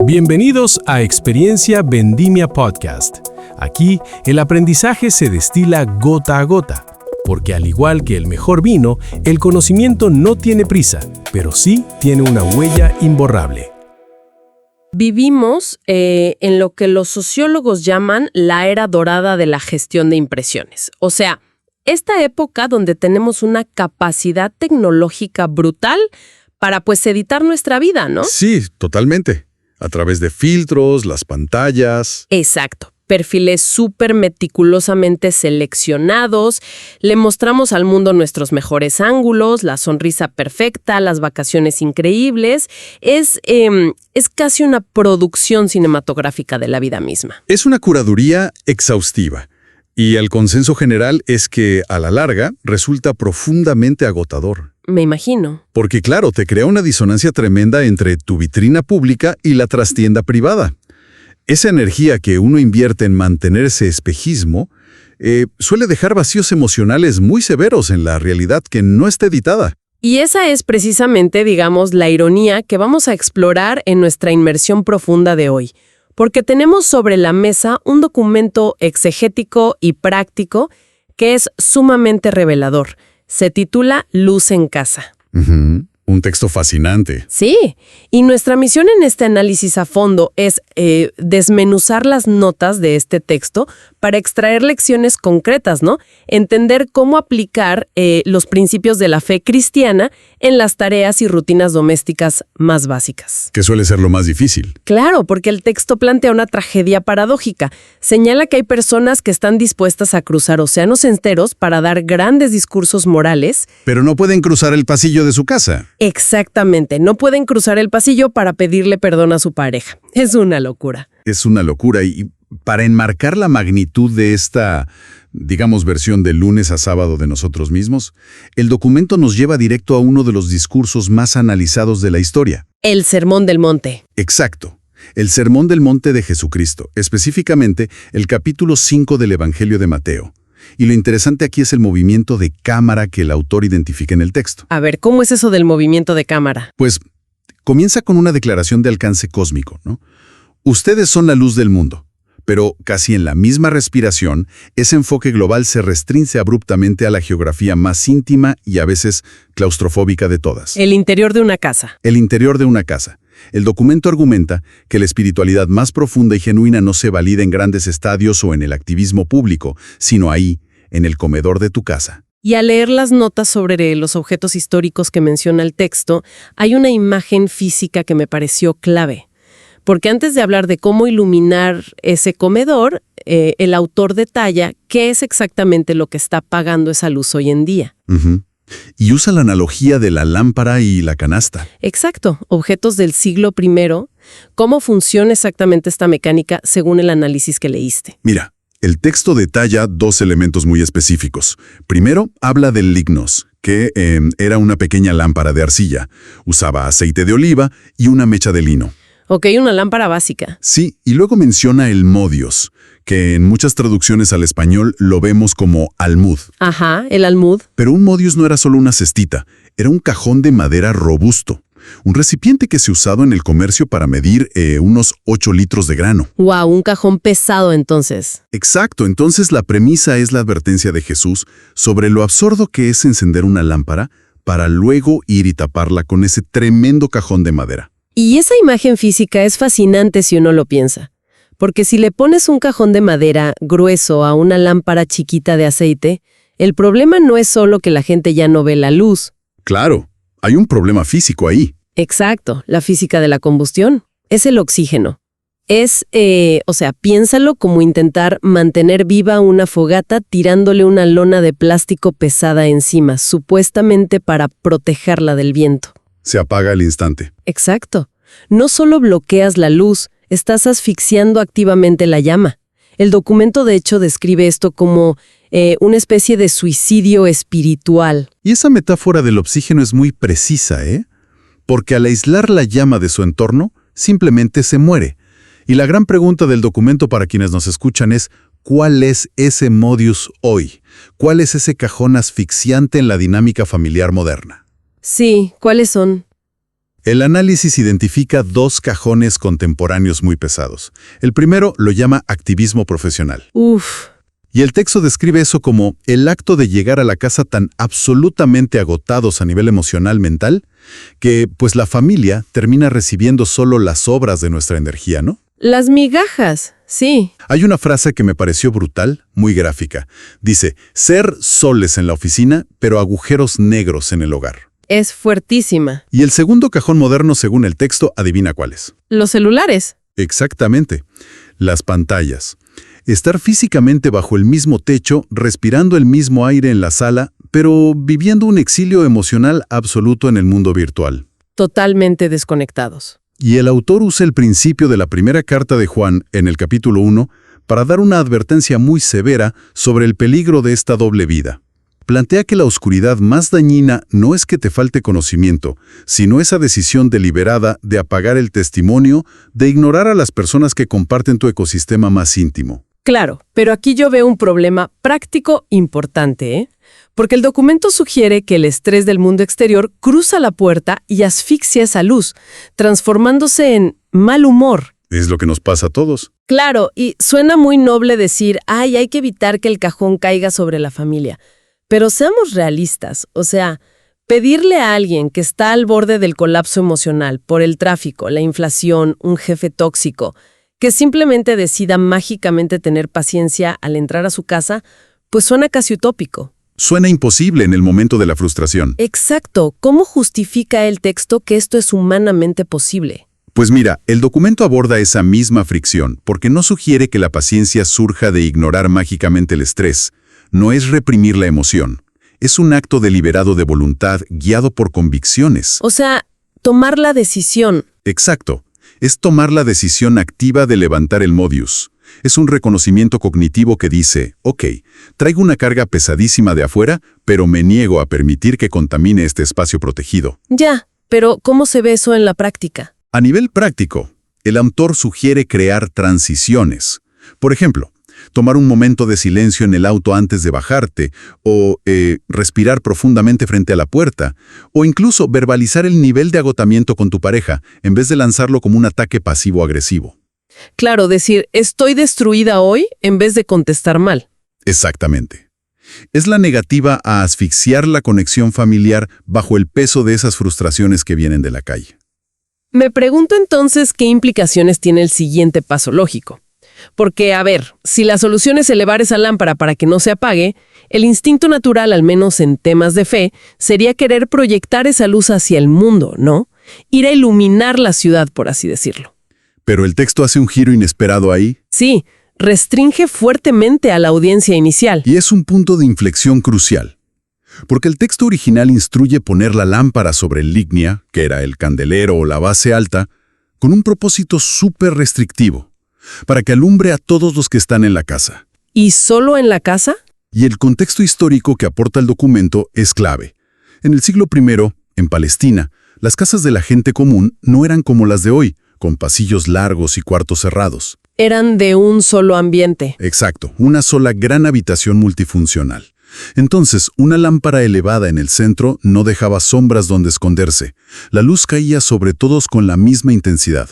Bienvenidos a Experiencia Vendimia Podcast. Aquí el aprendizaje se destila gota a gota, porque al igual que el mejor vino, el conocimiento no tiene prisa, pero sí tiene una huella imborrable. Vivimos en lo que los sociólogos llaman la era dorada de la gestión de impresiones. O sea, esta época donde tenemos una capacidad tecnológica brutal para, editar nuestra vida, ¿no? Sí, totalmente. A través de filtros, las pantallas. Exacto. Perfiles súper meticulosamente seleccionados, le mostramos al mundo nuestros mejores ángulos, la sonrisa perfecta, las vacaciones increíbles. Es casi una producción cinematográfica de la vida misma. Es una curaduría exhaustiva. Y el consenso general es que, a la larga, resulta profundamente agotador. Me imagino. Porque, claro, te crea una disonancia tremenda entre tu vitrina pública y la trastienda privada. Esa energía que uno invierte en mantener ese espejismo suele dejar vacíos emocionales muy severos en la realidad que no está editada. Y esa es precisamente, digamos, la ironía que vamos a explorar en nuestra inmersión profunda de hoy. Porque tenemos sobre la mesa un documento exegético y práctico que es sumamente revelador. Se titula Luz en casa. Un texto fascinante. Sí, y nuestra misión en este análisis a fondo es desmenuzar las notas de este texto para extraer lecciones concretas, ¿no? Entender cómo aplicar los principios de la fe cristiana en las tareas y rutinas domésticas más básicas. Que suele ser lo más difícil. Claro, porque el texto plantea una tragedia paradójica. Señala que hay personas que están dispuestas a cruzar océanos enteros para dar grandes discursos morales. Pero no pueden cruzar el pasillo de su casa. Exactamente, no pueden cruzar el pasillo para pedirle perdón a su pareja. Es una locura. Es una locura y para enmarcar la magnitud de esta, digamos, versión de lunes a sábado de nosotros mismos, el documento nos lleva directo a uno de los discursos más analizados de la historia. El Sermón del Monte. Exacto. El Sermón del Monte de Jesucristo, específicamente el capítulo 5 del Evangelio de Mateo. Y lo interesante aquí es el movimiento de cámara que el autor identifica en el texto. A ver, ¿cómo es eso del movimiento de cámara? Pues comienza con una declaración de alcance cósmico, ¿no? Ustedes son la luz del mundo. Pero casi en la misma respiración, ese enfoque global se restringe abruptamente a la geografía más íntima y a veces claustrofóbica de todas. El interior de una casa. El interior de una casa. El documento argumenta que la espiritualidad más profunda y genuina no se valida en grandes estadios o en el activismo público, sino ahí, en el comedor de tu casa. Y al leer las notas sobre los objetos históricos que menciona el texto, hay una imagen física que me pareció clave. Porque antes de hablar de cómo iluminar ese comedor, el autor detalla qué es exactamente lo que está apagando esa luz hoy en día. Y usa la analogía de la lámpara y la canasta. Exacto, objetos del siglo I. ¿Cómo funciona exactamente esta mecánica según el análisis que leíste? Mira, el texto detalla dos elementos muy específicos. Primero, habla del lignos, que era una pequeña lámpara de arcilla. Usaba aceite de oliva y una mecha de lino. Ok, una lámpara básica. Sí, y luego menciona el modios, que en muchas traducciones al español lo vemos como almud. Ajá, el almud. Pero un modius no era solo una cestita, era un cajón de madera robusto. Un recipiente que se usaba en el comercio para medir unos 8 litros de grano. Wow, un cajón pesado entonces. Exacto, entonces la premisa es la advertencia de Jesús sobre lo absurdo que es encender una lámpara para luego ir y taparla con ese tremendo cajón de madera. Y esa imagen física es fascinante si uno lo piensa. Porque si le pones un cajón de madera grueso a una lámpara chiquita de aceite, el problema no es solo que la gente ya no ve la luz. Claro, hay un problema físico ahí. Exacto, la física de la combustión. Es el oxígeno. Piénsalo como intentar mantener viva una fogata tirándole una lona de plástico pesada encima, supuestamente para protegerla del viento. Se apaga al instante. Exacto. No solo bloqueas la luz, estás asfixiando activamente la llama. El documento, de hecho, describe esto como una especie de suicidio espiritual. Y esa metáfora del oxígeno es muy precisa, ¿eh? Porque al aislar la llama de su entorno, simplemente se muere. Y la gran pregunta del documento para quienes nos escuchan es, ¿cuál es ese modius hoy? ¿Cuál es ese cajón asfixiante en la dinámica familiar moderna? Sí, ¿cuáles son? El análisis identifica dos cajones contemporáneos muy pesados. El primero lo llama activismo profesional. Uf. Y el texto describe eso como el acto de llegar a la casa tan absolutamente agotados a nivel emocional, mental, que pues la familia termina recibiendo solo las sobras de nuestra energía, ¿no? Las migajas, sí. Hay una frase que me pareció brutal, muy gráfica. Dice, ser soles en la oficina, pero agujeros negros en el hogar. Es fuertísima. Y el segundo cajón moderno, según el texto, adivina cuál es. Los celulares. Exactamente. Las pantallas. Estar físicamente bajo el mismo techo, respirando el mismo aire en la sala, pero viviendo un exilio emocional absoluto en el mundo virtual. Totalmente desconectados. Y el autor usa el principio de la primera carta de Juan, en el capítulo 1, para dar una advertencia muy severa sobre el peligro de esta doble vida. Plantea que la oscuridad más dañina no es que te falte conocimiento, sino esa decisión deliberada de apagar el testimonio, de ignorar a las personas que comparten tu ecosistema más íntimo. Claro, pero aquí yo veo un problema práctico importante, ¿eh? Porque el documento sugiere que el estrés del mundo exterior cruza la puerta y asfixia esa luz, transformándose en mal humor. Es lo que nos pasa a todos. Claro, y suena muy noble decir, ay, hay que evitar que el cajón caiga sobre la familia. Pero seamos realistas, o sea, pedirle a alguien que está al borde del colapso emocional por el tráfico, la inflación, un jefe tóxico, que simplemente decida mágicamente tener paciencia al entrar a su casa, pues suena casi utópico. Suena imposible en el momento de la frustración. Exacto. ¿Cómo justifica el texto que esto es humanamente posible? Pues mira, el documento aborda esa misma fricción, porque no sugiere que la paciencia surja de ignorar mágicamente el estrés. No es reprimir la emoción. Es un acto deliberado de voluntad guiado por convicciones. O sea, tomar la decisión. Exacto. Es tomar la decisión activa de levantar el modius. Es un reconocimiento cognitivo que dice, ok, traigo una carga pesadísima de afuera, pero me niego a permitir que contamine este espacio protegido. Ya, pero ¿cómo se ve eso en la práctica? A nivel práctico, el autor sugiere crear transiciones. Por ejemplo, tomar un momento de silencio en el auto antes de bajarte, o respirar profundamente frente a la puerta, o incluso verbalizar el nivel de agotamiento con tu pareja, en vez de lanzarlo como un ataque pasivo-agresivo. Claro, decir, estoy destruida hoy, en vez de contestar mal. Exactamente. Es la negativa a asfixiar la conexión familiar bajo el peso de esas frustraciones que vienen de la calle. Me pregunto entonces qué implicaciones tiene el siguiente paso lógico. Porque, a ver, si la solución es elevar esa lámpara para que no se apague, el instinto natural, al menos en temas de fe, sería querer proyectar esa luz hacia el mundo, ¿no? Ir a iluminar la ciudad, por así decirlo. Pero el texto hace un giro inesperado ahí. Sí, restringe fuertemente a la audiencia inicial. Y es un punto de inflexión crucial. Porque el texto original instruye poner la lámpara sobre el lignia, que era el candelero o la base alta, con un propósito súper restrictivo, para que alumbre a todos los que están en la casa. ¿Y solo en la casa? Y el contexto histórico que aporta el documento es clave. En el siglo I, en Palestina, las casas de la gente común no eran como las de hoy, con pasillos largos y cuartos cerrados. Eran de un solo ambiente. Exacto, una sola gran habitación multifuncional. Entonces, una lámpara elevada en el centro no dejaba sombras donde esconderse. La luz caía sobre todos con la misma intensidad.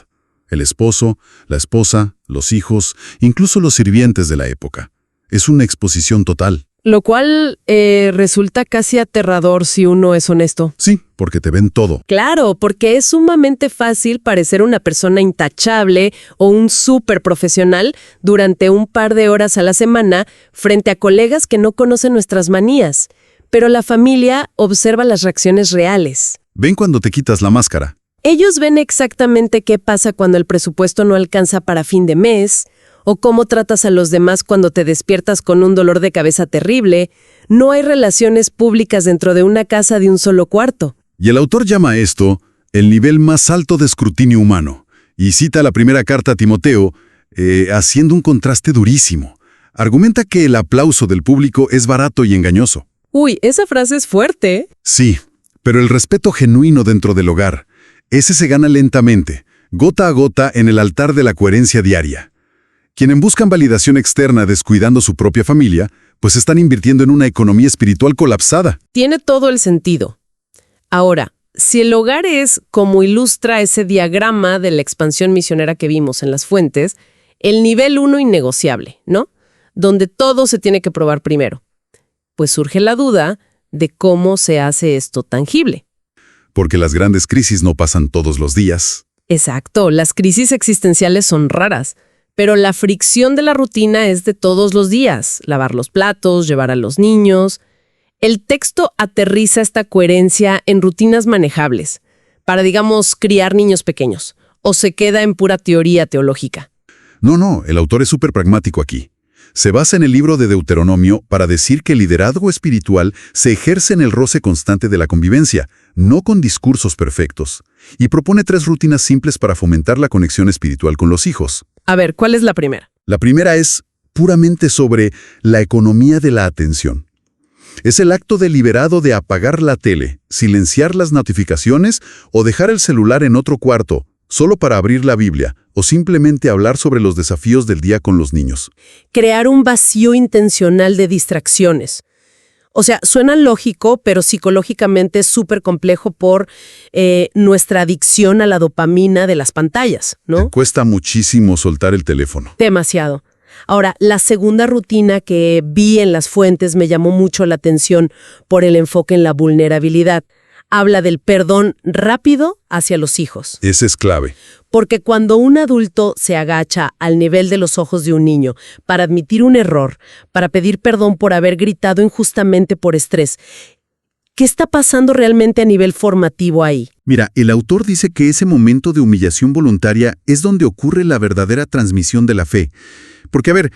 El esposo, la esposa, los hijos, incluso los sirvientes de la época. Es una exposición total. Lo cual resulta casi aterrador si uno es honesto. Sí, porque te ven todo. Claro, porque es sumamente fácil parecer una persona intachable o un súper profesional durante un par de horas a la semana frente a colegas que no conocen nuestras manías. Pero la familia observa las reacciones reales. Ven cuando te quitas la máscara. Ellos ven exactamente qué pasa cuando el presupuesto no alcanza para fin de mes, o cómo tratas a los demás cuando te despiertas con un dolor de cabeza terrible. No hay relaciones públicas dentro de una casa de un solo cuarto. Y el autor llama a esto el nivel más alto de escrutinio humano, y cita la primera carta a Timoteo, haciendo un contraste durísimo. Argumenta que el aplauso del público es barato y engañoso. Uy, esa frase es fuerte. Sí, pero el respeto genuino dentro del hogar, ese se gana lentamente, gota a gota en el altar de la coherencia diaria. Quienes buscan validación externa descuidando su propia familia, pues están invirtiendo en una economía espiritual colapsada. Tiene todo el sentido. Ahora, si el hogar es como ilustra ese diagrama de la expansión misionera que vimos en las fuentes, el nivel 1 innegociable, ¿no? Donde todo se tiene que probar primero. Pues surge la duda de cómo se hace esto tangible. Porque las grandes crisis no pasan todos los días. Exacto, las crisis existenciales son raras, pero la fricción de la rutina es de todos los días. Lavar los platos, llevar a los niños. El texto aterriza esta coherencia en rutinas manejables, para, digamos, criar niños pequeños, o se queda en pura teoría teológica. No, el autor es súper pragmático aquí. Se basa en el libro de Deuteronomio para decir que el liderazgo espiritual se ejerce en el roce constante de la convivencia, no con discursos perfectos, y propone 3 rutinas simples para fomentar la conexión espiritual con los hijos. A ver, ¿cuál es la primera? La primera es puramente sobre la economía de la atención. Es el acto deliberado de apagar la tele, silenciar las notificaciones o dejar el celular en otro cuarto, solo para abrir la Biblia, o simplemente hablar sobre los desafíos del día con los niños. Crear un vacío intencional de distracciones. O sea, suena lógico, pero psicológicamente es súper complejo por nuestra adicción a la dopamina de las pantallas, ¿no? Te cuesta muchísimo soltar el teléfono. Demasiado. Ahora, la segunda rutina que vi en las fuentes me llamó mucho la atención por el enfoque en la vulnerabilidad. Habla del perdón rápido hacia los hijos. Ese es clave. Porque cuando un adulto se agacha al nivel de los ojos de un niño para admitir un error, para pedir perdón por haber gritado injustamente por estrés, ¿qué está pasando realmente a nivel formativo ahí? Mira, el autor dice que ese momento de humillación voluntaria es donde ocurre la verdadera transmisión de la fe. Porque, a ver,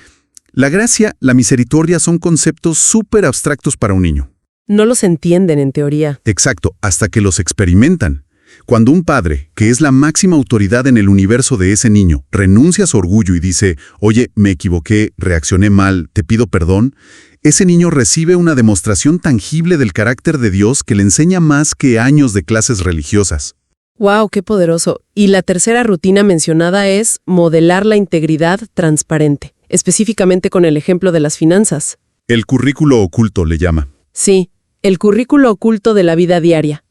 la gracia, la misericordia son conceptos súper abstractos para un niño. No los entienden en teoría. Exacto, hasta que los experimentan. Cuando un padre, que es la máxima autoridad en el universo de ese niño, renuncia a su orgullo y dice, oye, me equivoqué, reaccioné mal, te pido perdón, ese niño recibe una demostración tangible del carácter de Dios que le enseña más que años de clases religiosas. ¡Wow! ¡Qué poderoso! Y la tercera rutina mencionada es modelar la integridad transparente, específicamente con el ejemplo de las finanzas. El currículo oculto le llama. Sí, el currículo oculto de la vida diaria.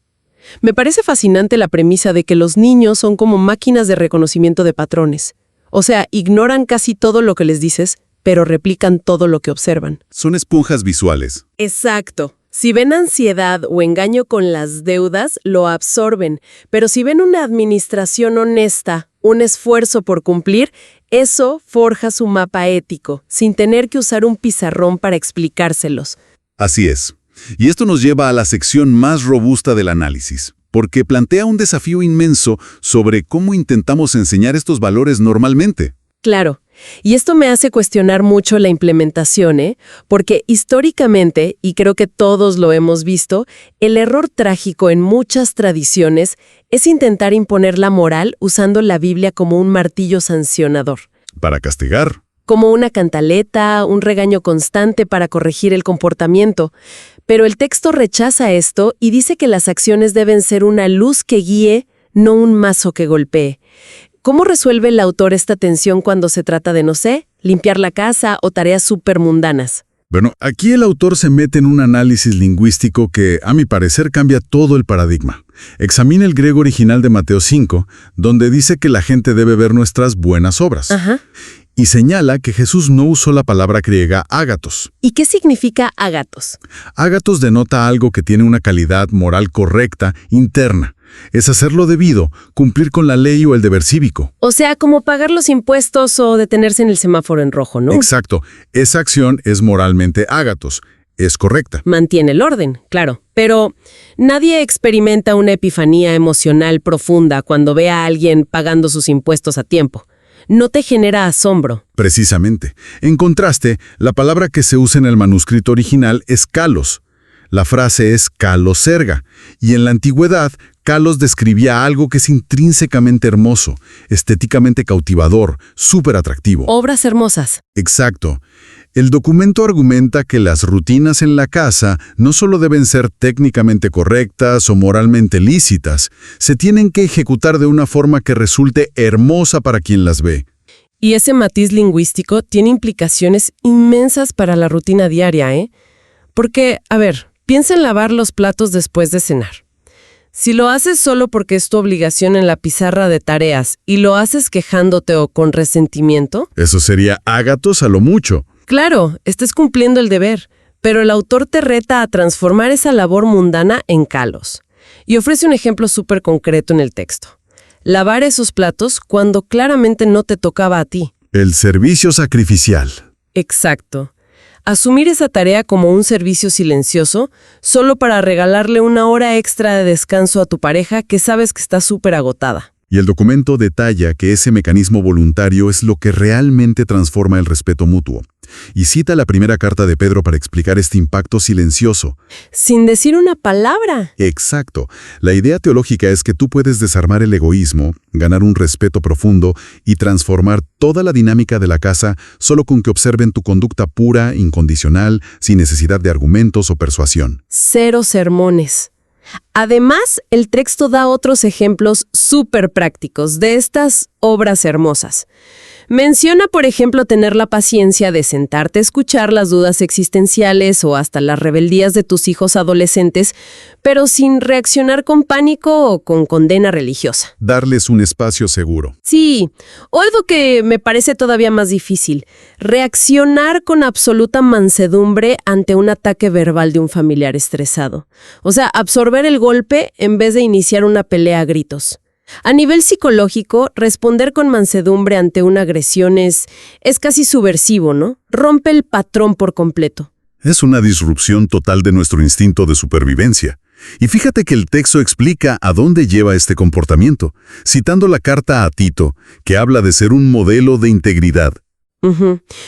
Me parece fascinante la premisa de que los niños son como máquinas de reconocimiento de patrones. O sea, ignoran casi todo lo que les dices, pero replican todo lo que observan. Son esponjas visuales. Exacto. Si ven ansiedad o engaño con las deudas, lo absorben. Pero si ven una administración honesta, un esfuerzo por cumplir, eso forja su mapa ético, sin tener que usar un pizarrón para explicárselos. Así es. Y esto nos lleva a la sección más robusta del análisis, porque plantea un desafío inmenso sobre cómo intentamos enseñar estos valores normalmente. Claro. Y esto me hace cuestionar mucho la implementación, porque históricamente, y creo que todos lo hemos visto, el error trágico en muchas tradiciones es intentar imponer la moral usando la Biblia como un martillo sancionador. Para castigar. Como una cantaleta, un regaño constante para corregir el comportamiento. Pero el texto rechaza esto y dice que las acciones deben ser una luz que guíe, no un mazo que golpee. ¿Cómo resuelve el autor esta tensión cuando se trata de, no sé, limpiar la casa o tareas súper mundanas? Bueno, aquí el autor se mete en un análisis lingüístico que, a mi parecer, cambia todo el paradigma. Examina el griego original de Mateo 5, donde dice que la gente debe ver nuestras buenas obras. Ajá. Y señala que Jesús no usó la palabra griega ágatos. ¿Y qué significa ágatos? Ágatos denota algo que tiene una calidad moral correcta, interna. Es hacer lo debido, cumplir con la ley o el deber cívico. O sea, como pagar los impuestos o detenerse en el semáforo en rojo, ¿no? Exacto. Esa acción es moralmente ágatos. Es correcta. Mantiene el orden, claro. Pero nadie experimenta una epifanía emocional profunda cuando ve a alguien pagando sus impuestos a tiempo. No te genera asombro. Precisamente. En contraste, la palabra que se usa en el manuscrito original es kalos. La frase es kalos erga, y en la antigüedad, kalos describía algo que es intrínsecamente hermoso, estéticamente cautivador, súper atractivo. Obras hermosas. Exacto. El documento argumenta que las rutinas en la casa no solo deben ser técnicamente correctas o moralmente lícitas, se tienen que ejecutar de una forma que resulte hermosa para quien las ve. Y ese matiz lingüístico tiene implicaciones inmensas para la rutina diaria, Porque, a ver, piensa en lavar los platos después de cenar. Si lo haces solo porque es tu obligación en la pizarra de tareas y lo haces quejándote o con resentimiento, Eso sería ágatos a lo mucho. claro, estás cumpliendo el deber, pero el autor te reta a transformar esa labor mundana en kalos. Y ofrece un ejemplo súper concreto en el texto. Lavar esos platos cuando claramente no te tocaba a ti. El servicio sacrificial. Exacto. Asumir esa tarea como un servicio silencioso solo para regalarle una hora extra de descanso a tu pareja que sabes que está súper agotada. Y el documento detalla que ese mecanismo voluntario es lo que realmente transforma el respeto mutuo. Y cita la primera carta de Pedro para explicar este impacto silencioso. Sin decir una palabra. Exacto. La idea teológica es que tú puedes desarmar el egoísmo, ganar un respeto profundo y transformar toda la dinámica de la casa solo con que observen tu conducta pura, incondicional, sin necesidad de argumentos o persuasión. 0 sermones. Además, el texto da otros ejemplos súper prácticos de estas obras hermosas. Menciona, por ejemplo, tener la paciencia de sentarte a escuchar las dudas existenciales o hasta las rebeldías de tus hijos adolescentes, pero sin reaccionar con pánico o con condena religiosa. Darles un espacio seguro. Sí, o algo que me parece todavía más difícil, reaccionar con absoluta mansedumbre ante un ataque verbal de un familiar estresado. O sea, absorber el golpe en vez de iniciar una pelea a gritos. A nivel psicológico, responder con mansedumbre ante una agresión es casi subversivo, ¿no? Rompe el patrón por completo. Es una disrupción total de nuestro instinto de supervivencia. Y fíjate que el texto explica a dónde lleva este comportamiento, citando la carta a Tito, que habla de ser un modelo de integridad.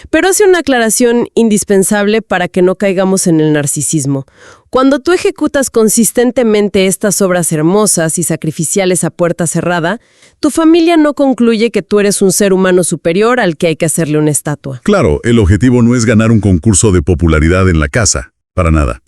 Pero hace una aclaración indispensable para que no caigamos en el narcisismo. Cuando tú ejecutas consistentemente estas obras hermosas y sacrificiales a puerta cerrada, tu familia no concluye que tú eres un ser humano superior al que hay que hacerle una estatua. Claro, el objetivo no es ganar un concurso de popularidad en la casa, para nada.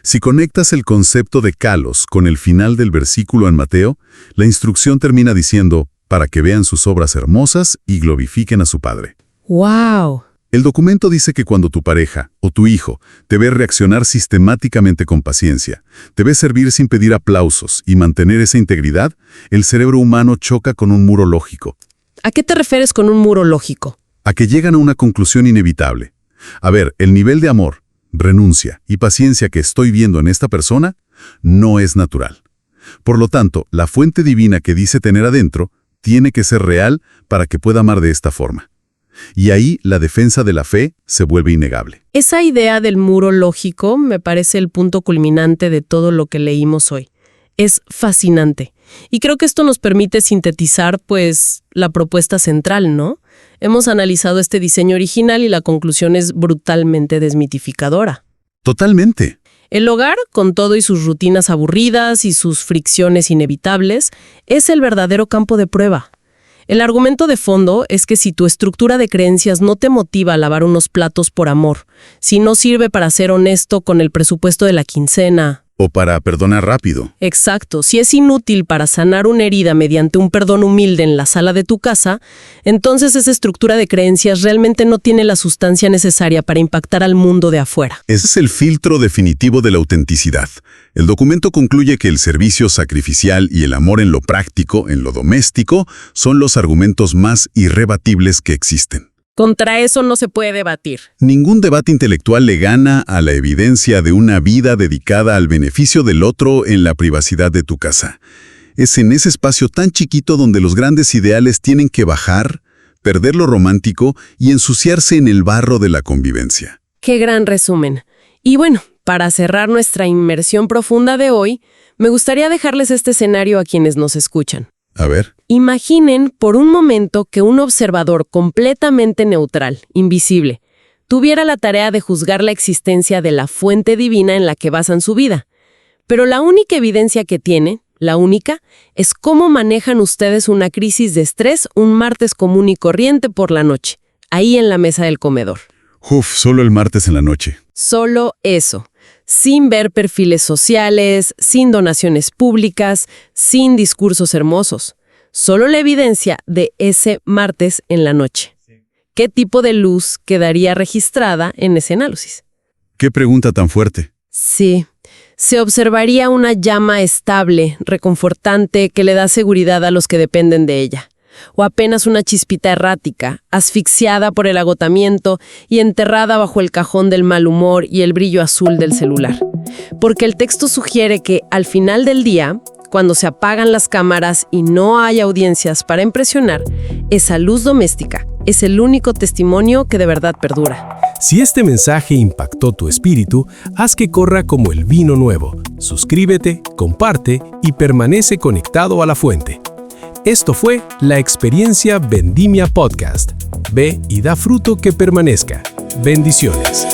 Si conectas el concepto de kalos con el final del versículo en Mateo, la instrucción termina diciendo, para que vean sus obras hermosas y glorifiquen a su Padre. ¡Wow! El documento dice que cuando tu pareja o tu hijo te ve reaccionar sistemáticamente con paciencia, te ve servir sin pedir aplausos y mantener esa integridad, el cerebro humano choca con un muro lógico. ¿A qué te refieres con un muro lógico? A que llegan a una conclusión inevitable. A ver, el nivel de amor, renuncia y paciencia que estoy viendo en esta persona no es natural. Por lo tanto, la fuente divina que dice tener adentro tiene que ser real para que pueda amar de esta forma. Y ahí la defensa de la fe se vuelve innegable. Esa idea del muro lógico me parece el punto culminante de todo lo que leímos hoy. Es fascinante. Y creo que esto nos permite sintetizar, pues, la propuesta central, ¿no? Hemos analizado este diseño original y la conclusión es brutalmente desmitificadora. Totalmente. El hogar, con todo y sus rutinas aburridas y sus fricciones inevitables, es el verdadero campo de prueba. El argumento de fondo es que si tu estructura de creencias no te motiva a lavar unos platos por amor, si no sirve para ser honesto con el presupuesto de la quincena, O para perdonar rápido. exacto, si es inútil para sanar una herida mediante un perdón humilde en la sala de tu casa, entonces esa estructura de creencias realmente no tiene la sustancia necesaria para impactar al mundo de afuera. Ese es el filtro definitivo de la autenticidad. El documento concluye que el servicio sacrificial y el amor en lo práctico, en lo doméstico, son los argumentos más irrebatibles que existen. Contra eso no se puede debatir. Ningún debate intelectual le gana a la evidencia de una vida dedicada al beneficio del otro en la privacidad de tu casa. Es en ese espacio tan chiquito donde los grandes ideales tienen que bajar, perder lo romántico y ensuciarse en el barro de la convivencia. ¡Qué gran resumen! Y bueno, para cerrar nuestra inmersión profunda de hoy, me gustaría dejarles este escenario a quienes nos escuchan. A ver. Imaginen por un momento que un observador completamente neutral, invisible, tuviera la tarea de juzgar la existencia de la fuente divina en la que basan su vida. Pero la única evidencia que tiene, la única, es cómo manejan ustedes una crisis de estrés un martes común y corriente por la noche, ahí en la mesa del comedor. Solo el martes en la noche. Solo eso. Sin ver perfiles sociales, sin donaciones públicas, sin discursos hermosos. Solo la evidencia de ese martes en la noche. ¿Qué tipo de luz quedaría registrada en ese análisis? ¿Qué pregunta tan fuerte? Sí. se observaría una llama estable, reconfortante, que le da seguridad a los que dependen de ella. O apenas una chispita errática, asfixiada por el agotamiento y enterrada bajo el cajón del mal humor y el brillo azul del celular. Porque el texto sugiere que, al final del día, cuando se apagan las cámaras y no hay audiencias para impresionar, esa luz doméstica es el único testimonio que de verdad perdura. Si este mensaje impactó tu espíritu, haz que corra como el vino nuevo. Suscríbete, comparte y permanece conectado a la fuente. Esto fue la experiencia Vendimia Podcast. Ve y da fruto que permanezca. Bendiciones.